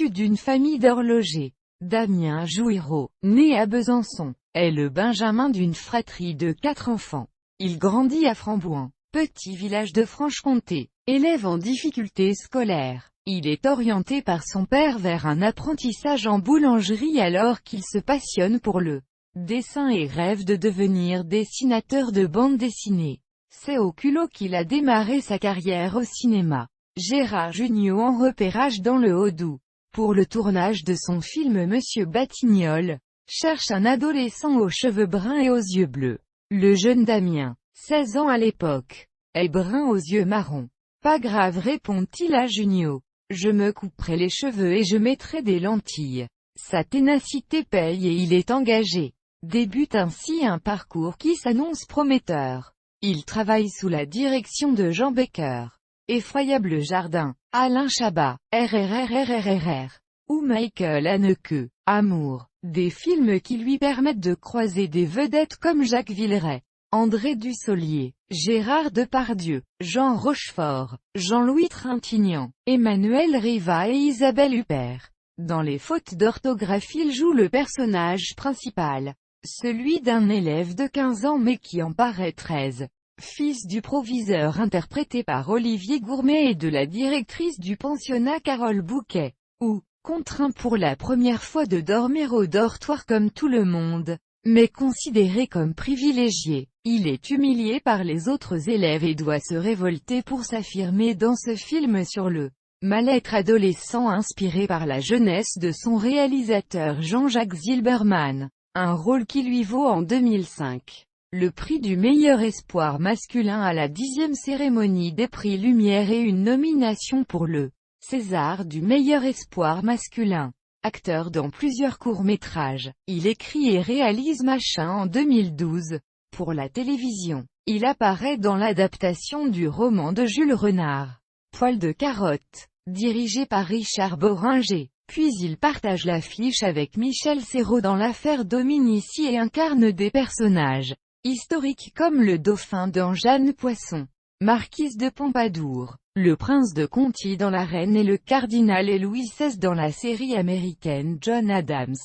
issu d'une famille d'horlogers. Damien Jouiraud, né à Besançon, est le benjamin d'une fratrie de 4 enfants. Il grandit à Frambouin, petit village de Franche-Comté. Élève en difficulté scolaire, il est orienté par son père vers un apprentissage en boulangerie alors qu'il se passionne pour le dessin et rêve de devenir dessinateur de bande dessinée. C'est au culot qu'il a démarré sa carrière au cinéma. Gérard Jugnot en repérage dans le Haut-Doubs. Pour le tournage de son film Monsieur Batignolles, cherche un adolescent aux cheveux bruns et aux yeux bleus. Le jeune Damien, 16 ans à l'époque, est brun aux yeux marrons. Pas grave, répond-il à Jugnot. Je me couperai les cheveux et je mettrai des lentilles. Sa ténacité paye et il est engagé. Débute ainsi un parcours qui s'annonce prometteur. Il travaille sous la direction de Jean Becker. Effroyable Jardin, Alain Chabat, RRRRRR, ou Michael Haneke, Amour, des films qui lui permettent de croiser des vedettes comme Jacques Villeray, André Dussolier, Gérard Depardieu, Jean Rochefort, Jean-Louis Trintignant, Emmanuel Riva et Isabelle Huppert. Dans les fautes d'orthographe, il joue le personnage principal, celui d'un élève de 15 ans mais qui en paraît 13. Fils du proviseur interprété par Olivier Gourmet et de la directrice du pensionnat Carole Bouquet, ou, contraint pour la première fois de dormir au dortoir comme tout le monde, mais considéré comme privilégié, il est humilié par les autres élèves et doit se révolter pour s'affirmer dans ce film sur le mal-être adolescent inspiré par la jeunesse de son réalisateur Jean-Jacques Zilberman, un rôle qui lui vaut en 2005. Le prix du meilleur espoir masculin à la 10e cérémonie des prix Lumière et une nomination pour le César du meilleur espoir masculin. Acteur dans plusieurs courts-métrages, il écrit et réalise Machin en 2012. Pour la télévision, il apparaît dans l'adaptation du roman de Jules Renard, Poil de carotte, dirigé par Richard Bohringer. Puis il partage l'affiche avec Michel Serrault dans l'affaire Dominici et incarne des personnages historique comme le dauphin dans Jeanne Poisson, marquise de Pompadour, le prince de Conti dans La Reine et le cardinal et Louis XVI dans la série américaine John Adams.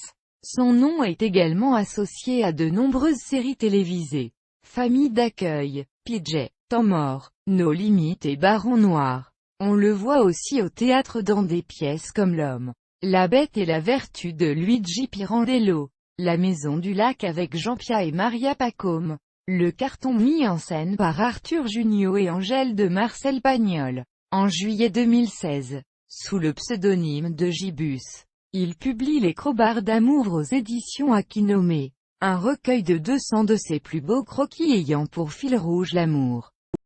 Son nom est également associé à de nombreuses séries télévisées. Famille d'accueil, PJ, Temps mort, Nos limites et Baron noir. On le voit aussi au théâtre dans des pièces comme L'Homme, la Bête et la Vertu de Luigi Pirandello. La Maison du Lac avec Jean-Pierre et Maria Pacôme. Le carton mis en scène par Arthur Jugnot et Angèle de Marcel Pagnol. En juillet 2016, sous le pseudonyme de Gibus, il publie Les Crobards d'amour aux éditions Aquinomé, un recueil de 200 de ses plus beaux croquis ayant pour fil rouge l'amour.